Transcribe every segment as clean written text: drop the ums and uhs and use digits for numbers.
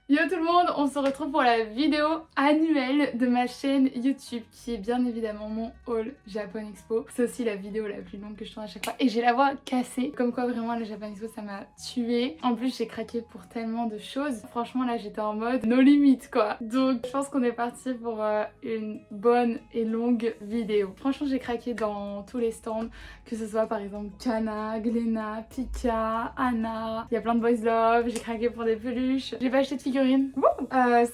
Yo tout le monde, on se retrouve pour la vidéo annuelle de ma chaîne YouTube qui est bien évidemment mon haul Japan Expo. C'est aussi la vidéo la plus longue que je tourne à chaque fois et j'ai la voix cassée. Comme quoi vraiment le Japan Expo ça m'a tuée. En plus j'ai craqué pour tellement de choses. Franchement là j'étais en mode no limit quoi. Donc je pense qu'on est parti pour une bonne et longue vidéo. Franchement j'ai craqué dans tous les stands, que ce soit par exemple Kana, Glénat, Pika, Anna. Il y a plein de boys love, j'ai craqué pour des peluches. J'ai pas acheté de figurines.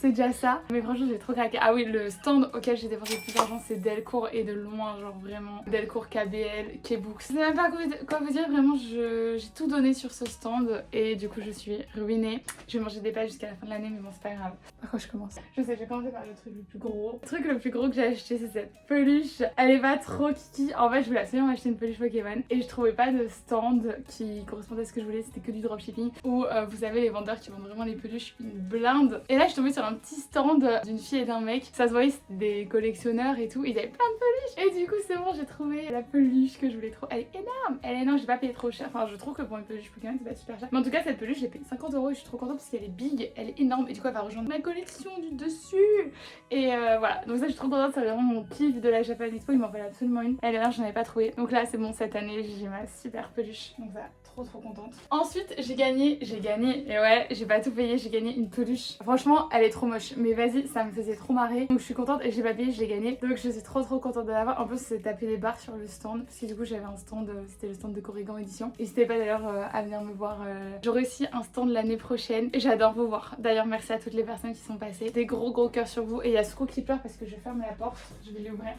C'est déjà ça. Mais franchement j'ai trop craqué. Ah oui, le stand auquel j'ai dépensé le plus d'argent c'est Delcourt et de loin, genre vraiment Delcourt, KBL, Kbooks. Je sais même pas quoi vous dire, vraiment j'ai tout donné sur ce stand et du coup je suis ruinée. Je vais manger des pâtes jusqu'à la fin de l'année mais bon c'est pas grave. Par quoi je commence? Je sais, je vais commencer par le truc le plus gros. Le truc le plus gros que j'ai acheté c'est cette peluche. Elle est pas trop kiki. En fait je voulais absolument acheter une peluche Pokémon et je trouvais pas de stand qui correspondait à ce que je voulais. C'était que du dropshipping où vous savez les vendeurs qui vendent vraiment les peluches une blinde. Et là je suis tombée sur un petit stand d'une fille et d'un mec. Ça se voyait c'était des collectionneurs et tout. Ils avaient plein de peluches. Et du coup c'est bon, j'ai trouvé la peluche que je voulais trop. Elle est énorme. Elle est énorme, j'ai pas payé trop cher. Enfin je trouve que pour une peluche Pokémon c'est pas super cher. Mais en tout cas cette peluche j'ai payé 50 € et je suis trop contente parce qu'elle est big, elle est énorme. Et du coup elle va rejoindre ma collection du dessus. Et voilà, donc ça je suis trop contente, c'est vraiment mon kiff de la Japan Expo. Il m'en fallait absolument une. Elle est là, j'en avais pas trouvé. Donc là c'est bon, cette année j'ai ma super peluche. Donc ça, trop contente. Ensuite j'ai gagné, et ouais j'ai pas tout payé, j'ai gagné une peluche. Franchement elle est trop moche mais vas-y ça me faisait trop marrer. Donc je suis contente et j'ai pas payé, je l'ai gagné. Donc je suis trop contente de l'avoir. En plus c'est tapé les barres sur le stand parce que du coup j'avais un stand, c'était le stand de Corrigan Édition. N'hésitez pas d'ailleurs à venir me voir. J'aurai aussi un stand l'année prochaine et j'adore vous voir. D'ailleurs merci à toutes les personnes qui sont passées. Des gros cœurs sur vous. Et il y a Screw qui pleure parce que je ferme la porte. Je vais l'ouvrir.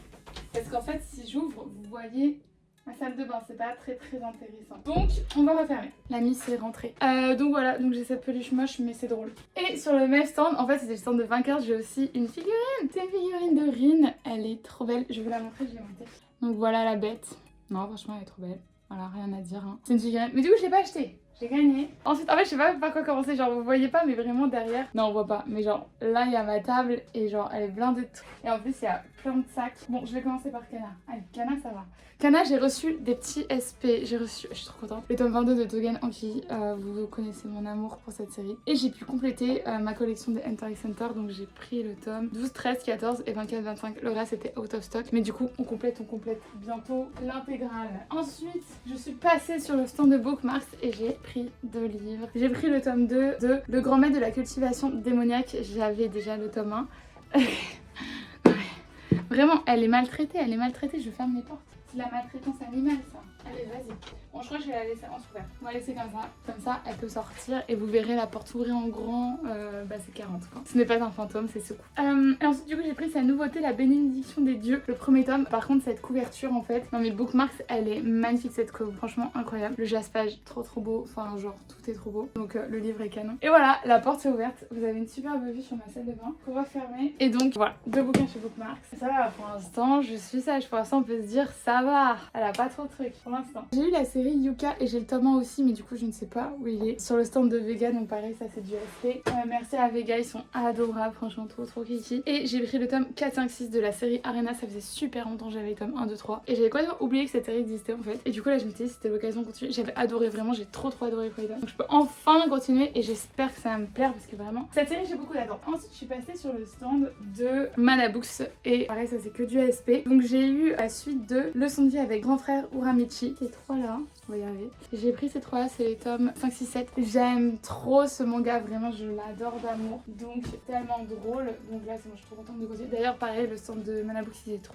Parce qu'en fait si j'ouvre vous voyez ma salle de bain, c'est pas très intéressant. Donc on va refermer. La Miss est rentrée. Donc voilà, donc j'ai cette peluche moche mais c'est drôle. Et sur le même stand, en fait c'était le stand de 20 j'ai aussi une figurine. C'est une figurine de Rin, elle est trop belle. Je vais vous la montrer, je l'ai montée. Donc voilà la bête. Non franchement elle est trop belle. Voilà, rien à dire. Hein. C'est une figurine. Mais du coup je l'ai pas achetée. J'ai gagné. Ensuite, en fait, je sais pas par quoi commencer. Genre, vous voyez pas, mais vraiment derrière. Non, on voit pas. Mais genre, là, il y a ma table et genre, elle est blindée de trucs. Et en plus, il y a plein de sacs. Bon, je vais commencer par Kana. Allez, Kana, ça va. Kana, j'ai reçu des petits SP. Je suis trop contente. Le tome 22 de Togen Anki. Vous connaissez mon amour pour cette série. Et j'ai pu compléter ma collection des Enter Center. Donc, j'ai pris le tome 12, 13, 14 et 24, 25. Le reste était out of stock. Mais du coup, on complète bientôt l'intégrale. Ensuite, je suis passée sur le stand de Bookmarks et j'ai pris 2 livres. J'ai pris le tome 2 de Le grand maître de la cultivation démoniaque. J'avais déjà le tome 1. Ouais. Vraiment, elle est maltraitée, je ferme les portes. C'est la maltraitance animale ça. Allez, vas-y. Bon, je crois que je vais la laisser entrouverte. On va la laisser comme ça elle peut sortir et vous verrez la porte s'ouvrir en grand. C'est 40 quoi. Ce n'est pas un fantôme, c'est ce coup. Et ensuite, du coup, j'ai pris sa nouveauté, La bénédiction des dieux, le premier tome. Par contre, cette couverture en fait, dans mes bookmarks, elle est magnifique cette couve. Franchement, incroyable. Le jaspage, trop beau. Enfin, genre, tout est trop beau. Donc, le livre est canon. Et voilà, la porte est ouverte. Vous avez une superbe vue sur ma salle de bain qu'on va fermer. Et donc, voilà, 2 bouquins chez Bookmarks. Ça va, pour l'instant, je suis sage. Pour l'instant, on peut se dire, ça va. Elle a pas trop de trucs pour l'instant. J'ai eu la série Yuka et j'ai le tome 1 aussi, mais du coup, je ne sais pas où il est. Sur le stand de Vega, donc pareil, ça c'est du SP. Merci à Vega, ils sont adorables, franchement, trop kiki. Et j'ai pris le tome 4, 5, 6 de la série Arena. Ça faisait super longtemps, j'avais le tome 1, 2, 3. Et j'avais complètement oublié que cette série existait en fait. Et du coup, là, je me disais, c'était l'occasion de continuer. J'avais adoré, vraiment, j'ai trop adoré le premier tome. Donc, je peux enfin continuer et j'espère que ça va me plaire parce que vraiment, cette série, j'ai beaucoup d'attentes. Ensuite, je suis passée sur le stand de Mana Books et pareil, ça c'est que du SP. Donc, j'ai eu la suite de Leçon de vie avec grand frère Uramichi. Ces 3 là. On va y arriver. J'ai pris ces 3 là, c'est les tomes 5, 6, 7. J'aime trop ce manga, vraiment je l'adore d'amour. Donc tellement drôle. Donc là c'est moi je suis trop contente de continuer. D'ailleurs pareil, le stand de Mana Books ils étaient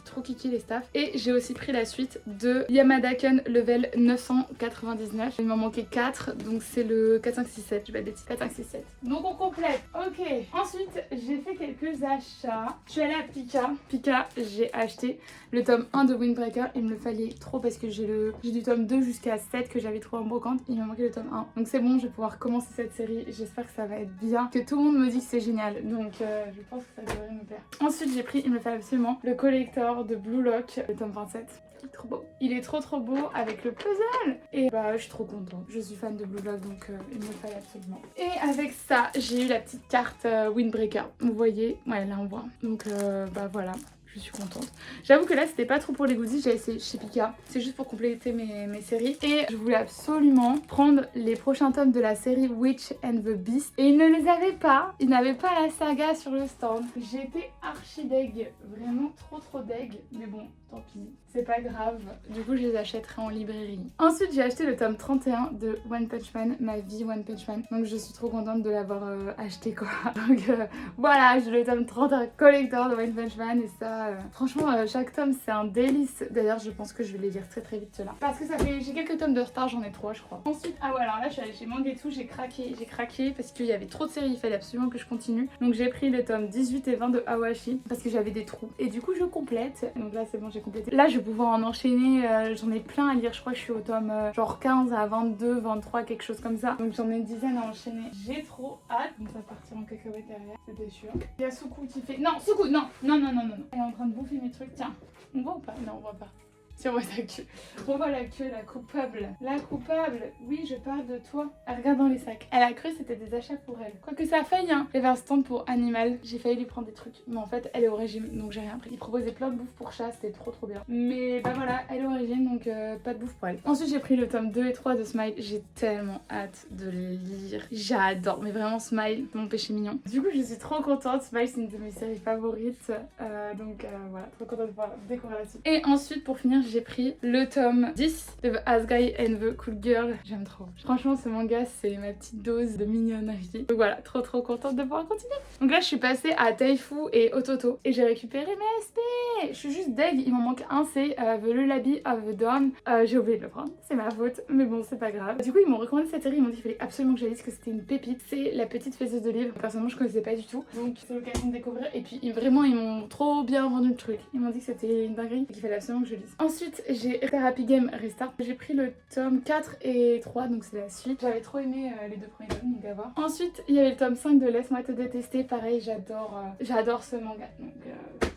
trop kiki les staffs. Et j'ai aussi pris la suite de Yamada-kun level 999. Il m'en manquait 4, donc c'est le 4, 5, 6, 7. Je vais pas 4, 5, 6, 7. Donc on complète. Ok. Ensuite j'ai fait quelques achats. Je suis allée à Pika. Pika, j'ai acheté le tome 1 de Windbreaker. Il me le fallait trop parce que j'ai du tome 2 jusqu'à 7 que j'avais trouvé en brocante. Il me manquait le tome 1. Donc c'est bon, je vais pouvoir commencer cette série. J'espère que ça va être bien. Que tout le monde me dit que c'est génial. Donc je pense que ça devrait me plaire. Ensuite j'ai pris, il me fallait absolument, le collector de Blue Lock, le tome 27. Il est trop beau. Il est trop beau avec le puzzle. Et bah je suis trop contente. Je suis fan de Blue Lock donc il me fallait absolument. Et avec ça j'ai eu la petite carte Windbreaker. Vous voyez, ouais là on voit. Donc bah voilà. je suis contente. J'avoue que là c'était pas trop pour les goodies, j'ai essayé chez Pika, c'est juste pour compléter mes séries. Et je voulais absolument prendre les prochains tomes de la série Witch and the Beast. Et ils ne les avaient pas, ils n'avaient pas la saga sur le stand. J'étais archi deg, vraiment trop deg, mais bon, tant pis, c'est pas grave. Du coup je les achèterai en librairie. Ensuite j'ai acheté le tome 31 de One Punch Man, ma vie One Punch Man. Donc je suis trop contente de l'avoir acheté quoi. Donc voilà, j'ai le tome 31 collector de One Punch Man et ça, franchement chaque tome c'est un délice. D'ailleurs je pense que je vais les lire très vite ceux-là. Parce que ça fait, j'ai quelques tomes de retard, j'en ai 3 je crois. Ensuite, ah ouais alors là je suis allée chez Mangetsu, j'ai craqué parce qu'il y avait trop de séries, il fallait absolument que je continue. Donc j'ai pris le tome 18 et 20 de Awashi parce que j'avais des trous. Et du coup je complète, donc là c'est bon j'ai complété. Là je vais pouvoir en enchaîner, j'en ai plein à lire, je crois que je suis au tome genre 15 à 22, 23, quelque chose comme ça. Donc j'en ai une dizaine à enchaîner. J'ai trop hâte. Donc ça va partir en cacahuète derrière, c'était sûr. Il y a Suku qui fait... Non, Suku, non. Elle est en train de bouffer mes trucs, tiens. On voit ou pas? Non, on voit pas. Si on voit sa queue. On voit la queue, la coupable. La coupable, oui, je parle de toi. Elle regarde dans les sacs. Elle a cru que c'était des achats pour elle. Quoique ça a failli, hein. J'avais un stand pour animal. J'ai failli lui prendre des trucs. Mais en fait, elle est au régime, donc j'ai rien pris. Il proposait plein de bouffe pour chat, c'était trop bien. Mais bah voilà, elle est au régime, donc pas de bouffe pour elle. Ensuite, j'ai pris le tome 2 et 3 de Smile. J'ai tellement hâte de le lire. J'adore, mais vraiment Smile, mon péché mignon. Du coup, je suis trop contente. Smile, c'est une de mes séries favorites. Voilà, trop contente de pouvoir découvrir la suite. Et ensuite, pour finir, j'ai pris le tome 10 de The Asguy and the Cool Girl. J'aime trop. Franchement, ce manga, c'est ma petite dose de mignonnerie. Donc voilà, trop contente de pouvoir continuer. Donc là, je suis passée à Taifu et Ototo. Et j'ai récupéré mes SP. Je suis juste deg. Il m'en manque un, c'est The Lullaby of the Dawn. J'ai oublié de le prendre. C'est ma faute. Mais bon, c'est pas grave. Du coup, ils m'ont recommandé cette série. Ils m'ont dit qu'il fallait absolument que j'aille lise, que c'était une pépite. C'est La Petite Faiseuse de Livres. Personnellement, je connaissais pas du tout. Donc c'est l'occasion de découvrir. Et puis vraiment, ils m'ont trop bien vendu le truc. Ils m'ont dit que c'était une dinguerie et qu'il fallait absolument que je lise. Ensuite, j'ai Therapy Game Restart. J'ai pris le tome 4 et 3, donc c'est la suite. J'avais trop aimé les deux premiers tomes, donc à voir. Ensuite, il y avait le tome 5 de Laisse-moi te détester. Pareil, j'adore ce manga, donc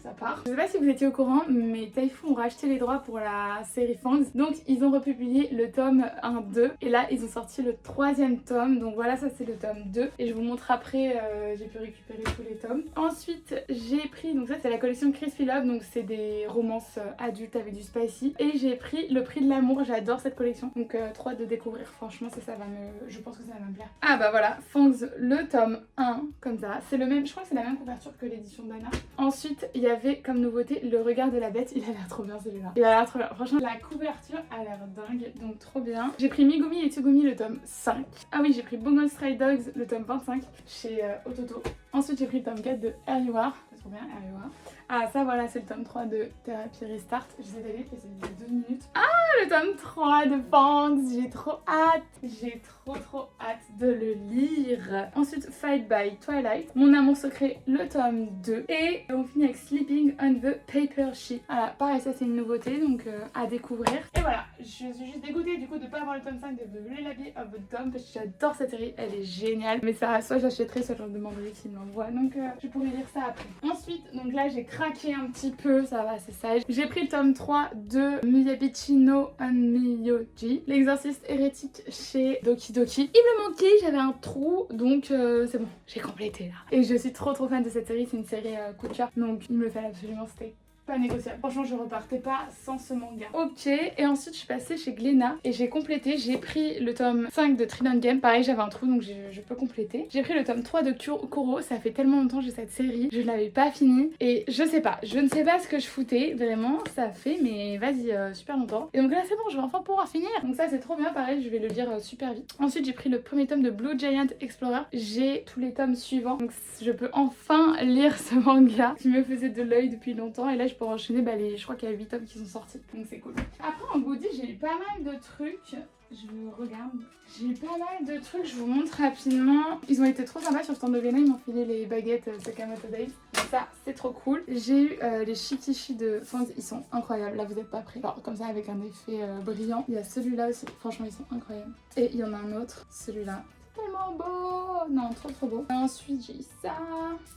ça part. Je sais pas si vous étiez au courant, mais Taifu ont racheté les droits pour la série Fangs. Donc ils ont republié le tome 1-2. Et là, ils ont sorti le 3e tome. Donc voilà, ça c'est le tome 2. Et je vous montre après, j'ai pu récupérer tous les tomes. Ensuite, j'ai pris, donc ça c'est la collection Crispy Love. Donc c'est des romances adultes avec du spicy. Et j'ai pris Le Prix de l'amour, j'adore cette collection. Donc trop hâte de découvrir, franchement ça va me... Je pense que ça va me plaire. Ah bah voilà, Fangs, le tome 1, comme ça. C'est le même, je crois que c'est la même couverture que l'édition d'Anna. Ensuite, il y avait comme nouveauté Le Regard de la Bête. Il a l'air trop bien celui-là. Il a l'air trop bien. Franchement, la couverture a l'air dingue, donc trop bien. J'ai pris Megumi et Tsugumi, le tome 5. Ah oui, j'ai pris Bungo Stray Dogs, le tome 25, chez Ototo. Ensuite, j'ai pris le tome 4 de Eriwar. C'est trop bien, Eriwar. Ah ça voilà, c'est le tome 3 de Therapy Restart. J'essaie d'aller et c'est 2 minutes. Ah, le tome 3 de Fangs, j'ai trop hâte. J'ai trop hâte de le lire. Ensuite, Fight by Twilight, Mon amour secret, le tome 2. Et on finit avec Sleeping on the Paper Sheet. Voilà, pareil, ça c'est une nouveauté, donc à découvrir. Et voilà, je suis juste dégoûtée du coup de pas avoir le tome 5 de The Lullaby of the Dawn parce que j'adore cette série, elle est géniale. Mais ça, soit j'achèterai, soit je leur demanderai qu'ils me l'envoient. Donc je pourrais lire ça après. Ensuite, donc là j'ai craqué un petit peu, ça va, c'est sage. J'ai pris le tome 3 de Miyabichi no Onmyoji, l'exorciste hérétique chez Doki Doki. Il me manquait, j'avais un trou, donc c'est bon, j'ai complété là. Et je suis trop fan de cette série, c'est une série coup de cœur, donc il me le fallait absolument, c'était pas négociable. Franchement, je repartais pas sans ce manga. Ok, et ensuite je suis passée chez Glénat et j'ai complété. J'ai pris le tome 5 de Trident Game. Pareil, j'avais un trou donc je peux compléter. J'ai pris le tome 3 de Kuro. Ça fait tellement longtemps que j'ai cette série. Je l'avais pas finie et je sais pas. Je ne sais pas ce que je foutais. Vraiment, ça fait, mais vas-y, super longtemps. Et donc là, c'est bon, je vais enfin pouvoir finir. Donc ça, c'est trop bien. Pareil, je vais le lire super vite. Ensuite, j'ai pris le premier tome de Blue Giant Explorer. J'ai tous les tomes suivants. Donc je peux enfin lire ce manga qui me faisait de l'œil depuis longtemps. Et là, je peux enchaîner, je crois qu'il y a 8 tomes qui sont sortis, donc c'est cool. Après en goodie, j'ai eu pas mal de trucs. Je regarde. J'ai eu pas mal de trucs, je vous montre rapidement. Ils ont été trop sympas sur le stand de Glénat, ils m'ont filé les baguettes Sakamoto Days. Donc ça, c'est trop cool. J'ai eu les Shikishi de Fangs, ils sont incroyables. Là, vous êtes pas prêts. Alors, comme ça, avec un effet brillant. Il y a celui-là aussi, franchement, ils sont incroyables. Et il y en a un autre, celui-là. Tellement beau, non, trop beau. Ensuite j'ai eu ça,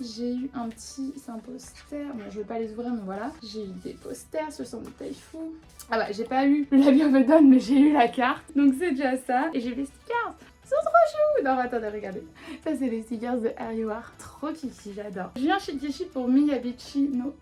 j'ai eu un petit, c'est un poster, bon je vais pas les ouvrir mais voilà. J'ai eu des posters, ce sont de Taifu. Ah bah j'ai pas eu le Labi of the Dawn mais j'ai eu la carte, donc c'est déjà ça. Et j'ai eu les stickers, ils sont trop choux. Non attendez, regardez, ça c'est les stickers de Eriwar, trop kiki, j'adore. J'ai eu un shikishi pour Miyabichi no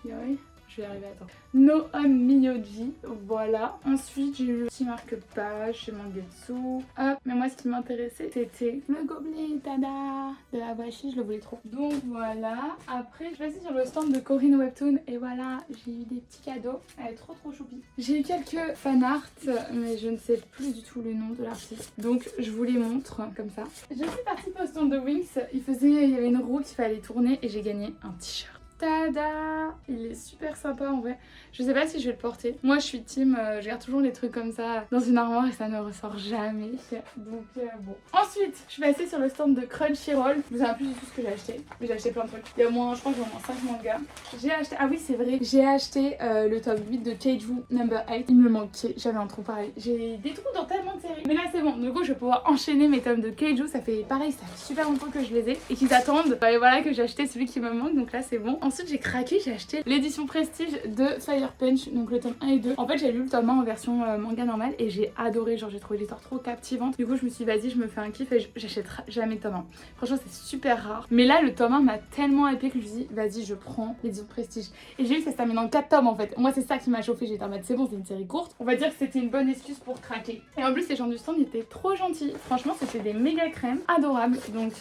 Oyoi. je vais y arriver, attends. No On Miyoji, voilà. Ensuite j'ai eu le petit marque-page chez Mangetsu. Hop, mais moi ce qui m'intéressait c'était le gobelet, tada, de la Washi, je le voulais trop. Donc voilà, après je suis passée sur le stand de Corinne Webtoon et voilà, j'ai eu des petits cadeaux. Elle est trop choupie. J'ai eu quelques fan art, mais je ne sais plus du tout le nom de l'artiste. Donc je vous les montre comme ça. Je suis partie au stand de Wings, il y avait une roue qu'il fallait tourner et j'ai gagné un t-shirt. Tada! Il est super sympa en vrai. Je sais pas si je vais le porter. Moi je suis team, je garde toujours les trucs comme ça dans une armoire et ça ne ressort jamais. Donc bon. Ensuite, je suis passée sur le stand de Crunchyroll. Je me souviens plus du tout ce que j'ai acheté. Mais j'ai acheté plein de trucs. Il y a au moins, je crois que j'ai au moins 5 mangas. J'ai acheté, ah oui c'est vrai, j'ai acheté le tome 8 de Keiju Number 8. Il me manquait, j'avais un trou pareil. J'ai des trous dans tellement de séries. Mais là c'est bon, du coup je vais pouvoir enchaîner mes tomes de Keiju. Ça fait pareil, ça fait super longtemps que je les ai et qu'ils attendent. Et voilà que j'ai acheté celui qui me manque, donc là c'est bon. Ensuite j'ai craqué, j'ai acheté l'édition prestige de Fire Punch, donc le tome 1 et 2. En fait j'ai lu le tome 1 en version manga normale et j'ai adoré, genre j'ai trouvé l'histoire trop captivante. Du coup je me suis dit vas-y je me fais un kiff et j'achèterai jamais le tome 1. Franchement c'est super rare. Mais là le tome 1 m'a tellement hypé que je me suis dit vas-y je prends l'édition prestige. Et j'ai eu ça se termine en 4 tomes en fait. Moi c'est ça qui m'a chauffé, j'étais en mode c'est bon c'est une série courte. On va dire que c'était une bonne excuse pour craquer. Et en plus les gens du stand étaient trop gentils. Franchement c'était des méga crèmes adorables, donc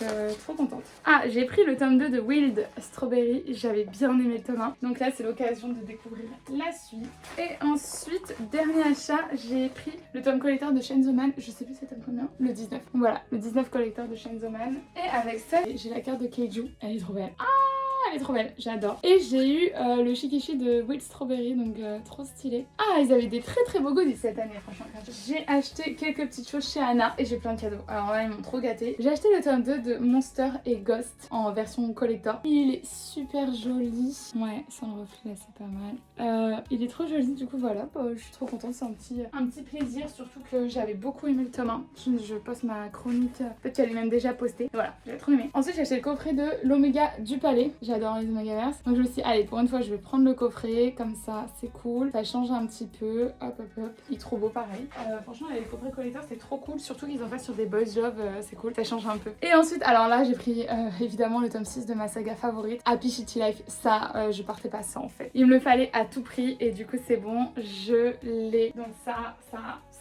trop contente. Ah j'ai pris le tome 2 de Wild Strawberry, j'avais bien aimé le tome 1. Donc là c'est l'occasion de découvrir la suite. Et ensuite, dernier achat, j'ai pris le tome collector de Chainsaw Man. Je sais plus c'était combien, le 19. Voilà, le 19 collector de Chainsaw Man. Et avec ça, j'ai la carte de Keiju. Elle est trop belle. Ah, elle est trop belle, j'adore. Et j'ai eu le Shikishi de Wild Strawberry, donc trop stylé. Ah, ils avaient des très beaux goodies cette année, franchement. J'ai acheté quelques petites choses chez Anna et j'ai plein de cadeaux. Alors là, ils m'ont trop gâté. J'ai acheté le tome 2 de Monster et Ghost en version collector. Il est super joli. Ouais, sans le reflet, c'est pas mal. Il est trop joli, du coup, voilà. Bah, je suis trop contente, c'est un petit plaisir, surtout que j'avais beaucoup aimé le tome 1. Je poste ma chronique, peut-être qu'elle est même déjà postée. Voilà, j'ai trop aimé. Ensuite, j'ai acheté le coffret de l'Oméga du Palais. J'adore les Omégaverse. Donc je me suis dit, allez, pour une fois, je vais prendre le coffret, comme ça, c'est cool. Ça change un petit peu. Hop. Il est trop beau, pareil. Franchement, les coffrets collecteurs, c'est trop cool. Surtout qu'ils en fassent sur des boys love, c'est cool. Ça change un peu. Et ensuite, alors là, j'ai pris évidemment le tome 6 de ma saga favorite, Happy Shitty Life. Ça, je partais pas sans en fait. Il me le fallait à tout prix et du coup, c'est bon, je l'ai. Donc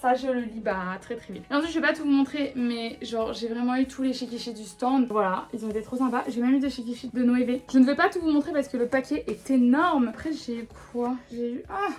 ça je le lis bah très vite. Et ensuite je vais pas tout vous montrer mais genre j'ai vraiment eu tous les shikishi du stand. Voilà, ils ont été trop sympas. J'ai même eu des shikishi de Noévé. Je ne vais pas tout vous montrer parce que le paquet est énorme. Après j'ai eu quoi?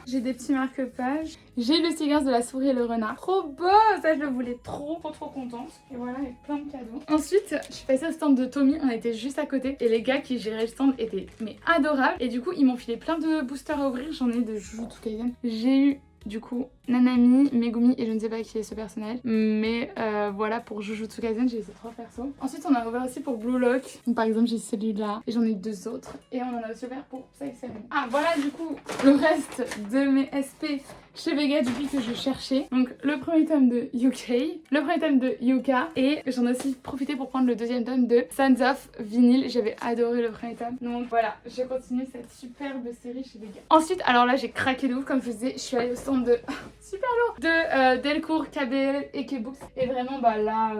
J'ai des petits marque-pages. J'ai eu le cigare de la souris et le renard. Trop beau! Ça je le voulais trop contente. Et voilà, avec plein de cadeaux. Ensuite je suis passée au stand de Tommy, on était juste à côté. Et les gars qui géraient le stand étaient mais adorables. Et du coup ils m'ont filé plein de boosters à ouvrir. J'en ai de Jujutsu Kaisen. J'ai eu du coup Nanami, Megumi et je ne sais pas qui est ce personnage. Mais voilà, pour Jujutsu Kaisen j'ai ces 3 persos. Ensuite on a ouvert aussi pour Blue Lock. Donc, par exemple j'ai celui-là et j'en ai eu 2 autres. Et on en a aussi ouvert pour Safe Seven. Ah voilà du coup le reste de mes SP chez Vega depuis que je cherchais. Donc le premier tome de UK, le premier tome de Yuka et j'en ai aussi profité pour prendre le deuxième tome de Sons of Vinyl. J'avais adoré le premier tome. Donc voilà, j'ai continué cette superbe série chez Vega. Ensuite, alors là j'ai craqué de ouf comme je vous disais, je suis allée au stand de super lourd de Delcourt, KBL et Kebooks. Et vraiment bah là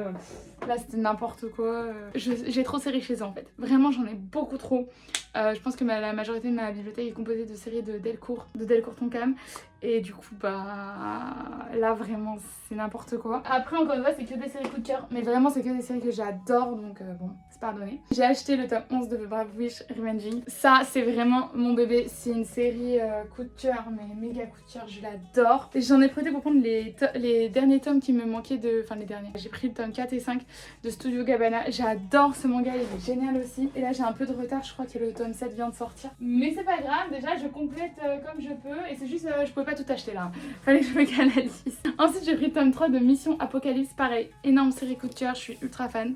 c'était n'importe quoi. J'ai trop de séries chez eux en fait. Vraiment j'en ai beaucoup trop. Je pense que la majorité de ma bibliothèque est composée de séries de Delcourt Tonkam. Et du coup bah là vraiment c'est n'importe quoi. Après encore une fois c'est que des séries coup de cœur. Mais vraiment c'est que des séries que j'adore donc bon c'est pardonné. J'ai acheté le tome 11 de The Brave Witch Revenging. Ça c'est vraiment mon bébé. C'est une série coup de cœur mais méga coup de cœur, je l'adore. Et j'en ai prêté pour prendre les derniers tomes qui me manquaient de... Enfin les derniers. J'ai pris le tome 4 et 5 de Studio Gabbana. J'adore ce manga, il est génial aussi. Et là j'ai un peu de retard, je crois que le tome 7 vient de sortir. Mais c'est pas grave, déjà je complète comme je peux. Et c'est juste, je pouvais pas tout acheter là. Fallait que je me canalise. Ensuite j'ai pris le tome 3 de Mission Apocalypse. Pareil, énorme série coup de cœur, je suis ultra fan.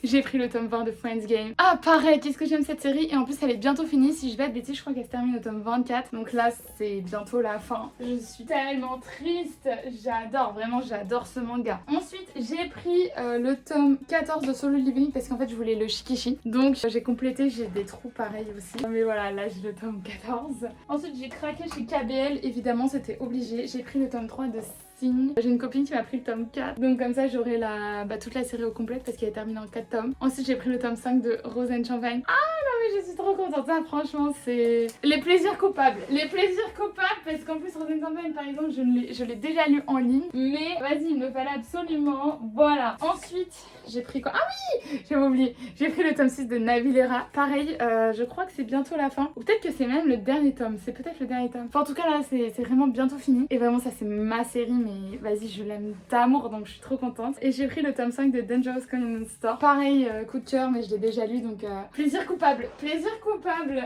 J'ai pris le tome 20 de Friends Game. Ah pareil, qu'est-ce que j'aime cette série. Et en plus elle est bientôt finie. Si je vais être bêtise, je crois qu'elle se termine au tome 24. Donc là c'est bientôt la fin. Je suis tellement triste. J'adore, vraiment j'adore ce manga. Ensuite j'ai pris le tome 14 de Solo Living parce qu'en fait je voulais le Shikishi. Donc j'ai complété, j'ai des trous pareils aussi. Mais voilà, là j'ai le tome 14. Ensuite j'ai craqué chez KBL, évidemment c'était obligé. J'ai pris le tome 3 de J'ai une copine qui m'a pris le tome 4. Donc comme ça j'aurai toute la série au complète parce qu'elle est terminée en 4 tomes. Ensuite j'ai pris le tome 5 de Rose and Champagne. Ah non mais je suis trop contente. Ça, franchement, c'est les plaisirs coupables. Les plaisirs coupables, parce qu'en plus, Rosen Campagne, par exemple, je l'ai déjà lu en ligne. Mais vas-y, il me fallait absolument. Voilà. Ensuite, j'ai pris quoi? Ah oui, j'avais oublié. J'ai pris le tome 6 de Navilera. Pareil, je crois que c'est bientôt la fin. Ou peut-être que c'est même le dernier tome. C'est peut-être le dernier tome. Enfin, en tout cas, là, c'est vraiment bientôt fini. Et vraiment, ça, c'est ma série. Mais vas-y, je l'aime d'amour. Donc, je suis trop contente. Et j'ai pris le tome 5 de Dangerous Convenience Store. Pareil, coup de cœur, mais je l'ai déjà lu. Donc, plaisir coupable. Plaisir coupable.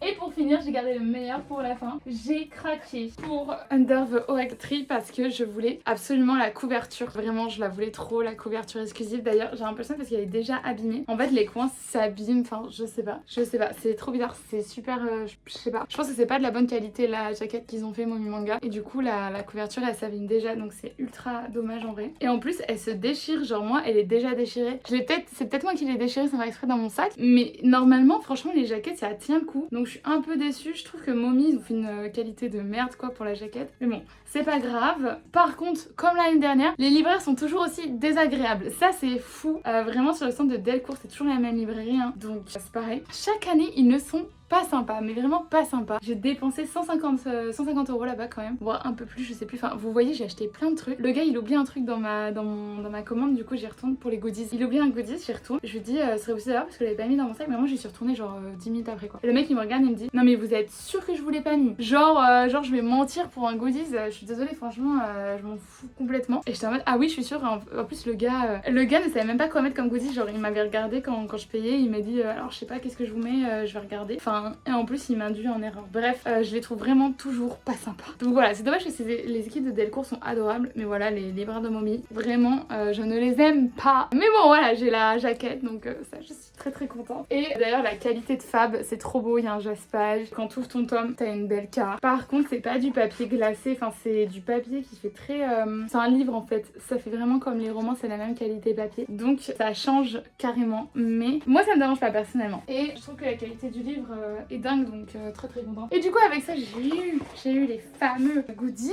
Et pour finir, j'ai gardé le meilleur pour la fin. J'ai craqué pour Under the Oak Tree parce que je voulais absolument la couverture. Vraiment, je la voulais trop, la couverture exclusive. D'ailleurs, j'ai l'impression parce qu'elle est déjà abîmée. En fait, les coins s'abîment. Enfin, je sais pas. C'est trop bizarre. C'est super. Je sais pas. Je pense que c'est pas de la bonne qualité la jaquette qu'ils ont fait Momi Manga. Et du coup, la couverture elle s'abîme déjà. Donc, c'est ultra dommage en vrai. Et en plus, elle se déchire. Genre, moi, elle est déjà déchirée. C'est peut-être moi qui l'ai déchirée sans faire exprès dans mon sac. Mais normalement, franchement, les jaquettes ça tient le coup. Donc, je suis un peu déçue. Je trouve que Momi, ils ont fait une qualité de merde quoi pour la jaquette. Mais bon, c'est pas grave. Par contre, comme l'année dernière, les libraires sont toujours aussi désagréables. Ça, c'est fou. Vraiment, sur le stand de Delcourt, c'est toujours la même librairie. Hein. Donc, c'est pareil. Chaque année, ils ne sont pas sympa, mais vraiment pas sympa. J'ai dépensé 150 € là-bas quand même, voire un peu plus, je sais plus. Enfin, vous voyez, j'ai acheté plein de trucs. Le gars, il oublie un truc dans ma commande, du coup, j'y retourne pour les goodies. Il oublie un goodies, j'y retourne. Je lui dis, ce serait possible d'avoir parce que je l'avais pas mis dans mon sac, mais moi, j'y suis retournée genre 10 minutes après quoi. Et le mec, il me regarde, il me dit, non mais vous êtes sûr que je vous l'ai pas mis? Genre, je vais mentir pour un goodies. Je suis désolée, franchement, je m'en fous complètement. Et j'étais en mode, ah oui, je suis sûre. En plus, le gars ne savait même pas quoi mettre comme goodies. Genre, il m'avait regardé quand je payais, il m'a dit, alors je sais pas, qu'est-ce que je vous mets, je vais regarder. Enfin, et en plus, il m'induit en erreur. Bref, je les trouve vraiment toujours pas sympas. Donc voilà, c'est dommage que les équipes de Delcourt sont adorables, mais voilà, les libraires de Momi, vraiment, je ne les aime pas. Mais bon, voilà, j'ai la jaquette, donc ça, je suis très contente. Et d'ailleurs, la qualité de Fab, c'est trop beau, il y a un jaspage. Quand tu ouvres ton tome, t'as une belle carte. Par contre, c'est pas du papier glacé, enfin, c'est du papier qui fait très... C'est un livre en fait, ça fait vraiment comme les romans, c'est la même qualité papier. Donc ça change carrément, mais moi ça me dérange pas personnellement. Et je trouve que la qualité du livre est dingue, donc très contente. Et du coup avec ça j'ai eu les fameux goodies.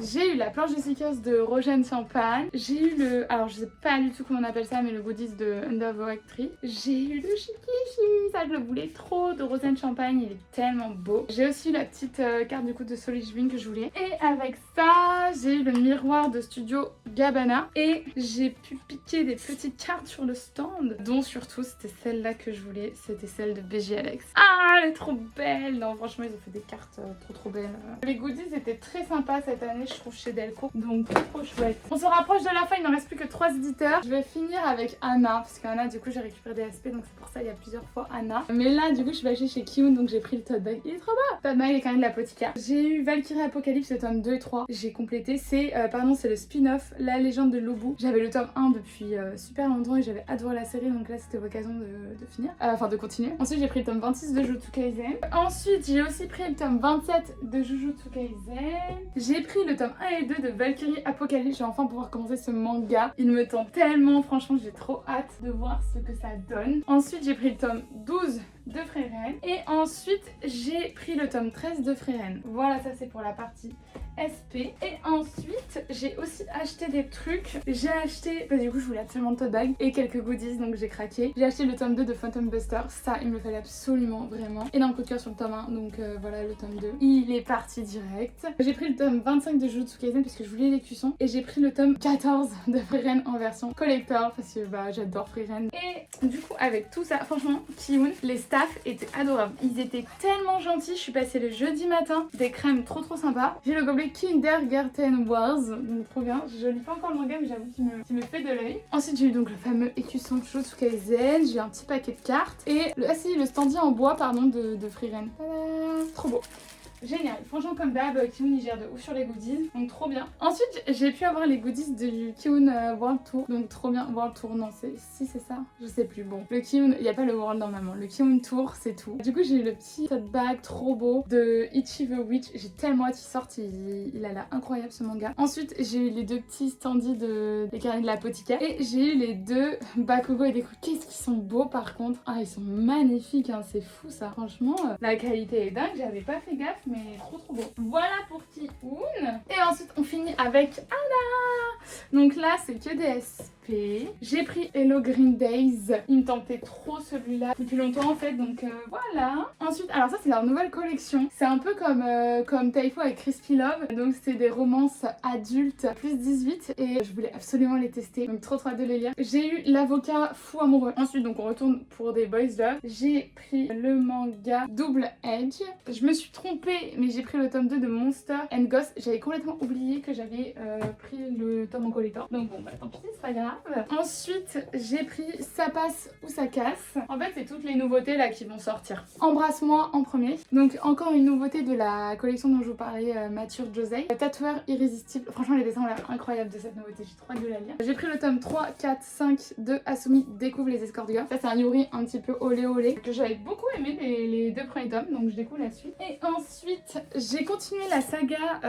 J'ai eu la planche de Seekers de Rosen Champagne. J'ai eu le... Alors je sais pas du tout comment on appelle ça, mais le goodies de Under the Oak Tree. J'ai eu le Shikishi, ça je le voulais trop, de Rosen Champagne, il est tellement beau. J'ai aussi eu la petite carte du coup de Solijvin que je voulais. Et avec ça, j'ai eu le miroir de Studio Gabbana. Et j'ai pu piquer des petites cartes sur le stand, dont surtout c'était celle-là que je voulais, c'était celle de BG Alex. Ah, elle est trop belle! Non, franchement, ils ont fait des cartes trop belles. Les goodies étaient très sympas cette année, je trouve, chez Delcourt, donc trop chouette. On se rapproche de la fin, il ne reste plus que 3 éditeurs. Je vais finir avec Anna, parce qu'Anna, du coup, j'ai récupéré des SP, donc c'est pour ça il y a plusieurs fois Anna. Mais là, du coup, je suis allée chez Kiun, donc j'ai pris le tote bag. Il est trop beau! Tote bag est quand même de l'apothicaire. J'ai eu Valkyrie Apocalypse, le tome 2 et 3. J'ai complété. C'est le spin-off, La Légende de Lobu. J'avais le tome 1 depuis super longtemps et j'avais adoré la série, donc là, c'était l'occasion de finir. Enfin, de continuer. Ensuite, j'ai pris le tome 26 de Jujutsu Kaisen. Ensuite, j'ai aussi pris le tome 27 de Jujutsu Kaisen. J'ai pris le tome 1 et 2 de Valkyrie Apocalypse. Je vais enfin pouvoir commencer ce manga. Il me tente tellement, franchement, j'ai trop hâte de voir ce que ça donne. Ensuite, j'ai pris le tome 12 de Frieren. Et ensuite, j'ai pris le tome 13 de Frieren. Voilà, ça c'est pour la partie SP. Et ensuite, j'ai aussi acheté des trucs. J'ai acheté, du coup, je voulais absolument le tote bag et quelques goodies, donc j'ai craqué. J'ai acheté le tome 2 de Phantom Buster. Ça, il me le fallait absolument, vraiment. Énorme coup de cœur sur le tome 1, donc voilà, le tome 2. Il est parti direct. J'ai pris le tome 25 de Jujutsu Kaisen parce que je voulais les cuissons. Et j'ai pris le tome 14 de Frieren en version collector parce que j'adore Frieren. Et du coup, avec tout ça, franchement, Kiun, les staffs étaient adorables. Ils étaient tellement gentils. Je suis passée le jeudi matin, des crèmes trop sympas. J'ai le gobelet Kindergarten Wars, donc trop bien. Je lis pas encore le manga, mais j'avoue qu'il me fait de l'œil. Ensuite, j'ai eu donc le fameux écusson Jujutsu Kaisen. J'ai eu un petit paquet de cartes et le standy en bois, pardon, de Frieren. Trop beau. Génial, franchement comme d'hab, Kiun il gère de ouf sur les goodies, donc trop bien. Ensuite j'ai pu avoir les goodies du Kiun World Tour, donc trop bien. World Tour, non c'est ça, je sais plus. Bon, le Kiun, il n'y a pas le World normalement, le Kiun Tour c'est tout. Du coup j'ai eu le petit tote bag trop beau de Ichi the Witch, j'ai tellement hâte qu'il sorte, il a l'air incroyable ce manga. Ensuite j'ai eu les deux petits standees des carnets de l'apothicaire et j'ai eu les deux Bakugo et Deku. Qu'est-ce qu'ils sont beaux par contre, ah ils sont magnifiques, hein, c'est fou ça. Franchement la qualité est dingue, j'avais pas fait gaffe. mais trop beau. Voilà pour Ti-hoon. Et ensuite on finit avec Anna. Donc là c'est que des SP. J'ai pris Hello Green Days. Il me tentait trop celui-là depuis longtemps en fait, donc voilà. Ensuite, alors ça c'est leur nouvelle collection. C'est un peu comme Taifo avec Crispy Love. Donc c'est des romances adultes plus 18 et je voulais absolument les tester. Donc trop hâte de les lire. J'ai eu l'avocat fou amoureux. Ensuite donc on retourne pour des boys love. J'ai pris le manga Double Edge. Je me suis trompée mais j'ai pris le tome 2 de Monster and Ghost. J'avais complètement oublié que j'avais pris le tome en collector. Donc bon bah tant pis, c'est pas grave. Ensuite j'ai pris Ça passe ou ça casse. En fait c'est toutes les nouveautés là qui vont sortir. Embrasse-moi en premier. Donc encore une nouveauté de la collection dont je vous parlais, Mature Josei. Tatoueur irrésistible. Franchement les dessins ont l'air incroyables de cette nouveauté. J'ai trop hâte de la lire. J'ai pris le tome 3, 4, 5 de Asumi découvre les escorts du gars. Ça c'est un yuri un petit peu olé olé que j'avais beaucoup aimé les deux premiers tomes. Donc je découvre la suite. Et ensuite j'ai continué la saga,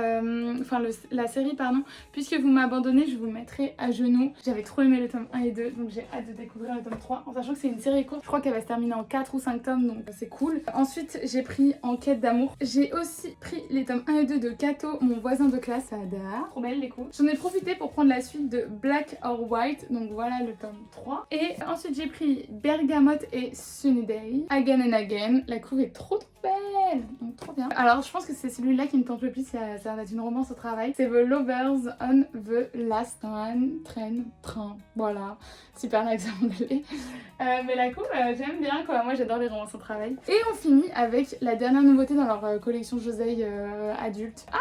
la série pardon. Puisque vous m'abandonnez je vous le mettrai à genoux. J'avais trop aimé le tome 1 et 2 donc j'ai hâte de découvrir le tome 3 en sachant que c'est une série courte. Je crois qu'elle va se terminer en 4 ou 5 tomes donc c'est cool. Ensuite j'ai pris Enquête d'amour. J'ai aussi pris les tomes 1 et 2 de Kato, mon voisin de classe. Ada. Trop belle les coups. J'en ai profité pour prendre la suite de Black or White. Donc voilà le tome 3. Et ensuite j'ai pris Bergamote et Sunny Day. Again and Again. La couve est trop belle. Donc trop bien. Alors je pense que c'est celui-là qui me tente le plus. Ça va être une romance au travail. C'est The Lovers on the Last Train. Voilà. Super l'accent anglais. Mais la couve j'aime bien quoi. Moi j'adore les romances au travail. Et on finit avec la dernière nouveauté dans leur collection Josei adulte. Ah,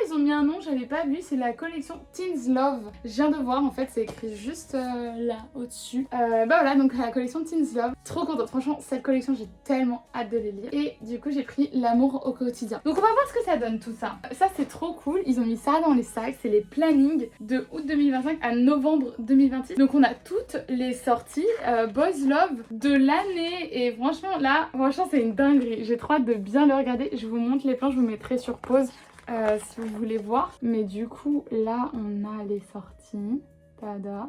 ils ont mis un nom, j'avais pas vu, c'est la collection Teens Love. Je viens de voir, en fait, c'est écrit juste là, au-dessus. Bah voilà, donc la collection Teens Love. Trop contente, franchement, cette collection, j'ai tellement hâte de les lire. Et du coup, j'ai pris L'amour au quotidien. Donc on va voir ce que ça donne tout ça. Ça, c'est trop cool, ils ont mis ça dans les sacs. C'est les plannings de août 2025 à novembre 2026. Donc on a toutes les sorties Boys Love de l'année. Et franchement, là, c'est une dinguerie. J'ai trop hâte de bien le regarder. Je vous montre les plans, je vous mettrai sur pause. Si vous voulez voir. Mais du coup là on a les sorties. Tada.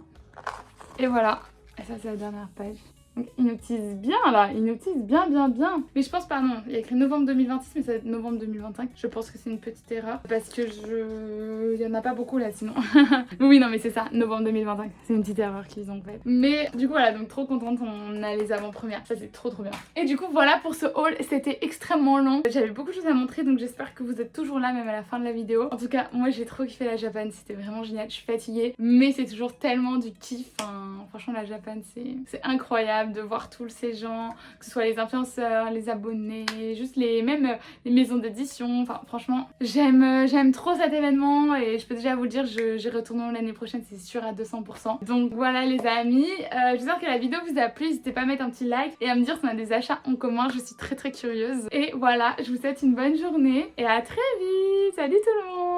Et voilà. Et ça c'est la dernière page. Donc ils nous teasent bien là, ils nous teasent bien. Mais je pense pas, non, il y a écrit novembre 2026 mais ça va être novembre 2025. Je pense que c'est une petite erreur parce que il y en a pas beaucoup là sinon. Oui non mais c'est ça, novembre 2025. C'est une petite erreur qu'ils ont faite. Mais du coup voilà, donc trop contente, on a les avant-premières. Ça c'est trop bien. Et du coup voilà pour ce haul, c'était extrêmement long. J'avais beaucoup de choses à montrer donc j'espère que vous êtes toujours là même à la fin de la vidéo. En tout cas moi j'ai trop kiffé la Japan, c'était vraiment génial. Je suis fatiguée mais c'est toujours tellement du kiff. Enfin, franchement la Japan c'est incroyable de voir tous ces gens, que ce soit les influenceurs, les abonnés, juste même les maisons d'édition. Enfin franchement j'aime trop cet événement et je peux déjà vous le dire, j'y retournerai l'année prochaine, c'est sûr à 200%. Donc voilà les amis, j'espère que la vidéo vous a plu, n'hésitez pas à mettre un petit like et à me dire si on a des achats en commun, je suis très curieuse. Et voilà, je vous souhaite une bonne journée et à très vite. Salut tout le monde.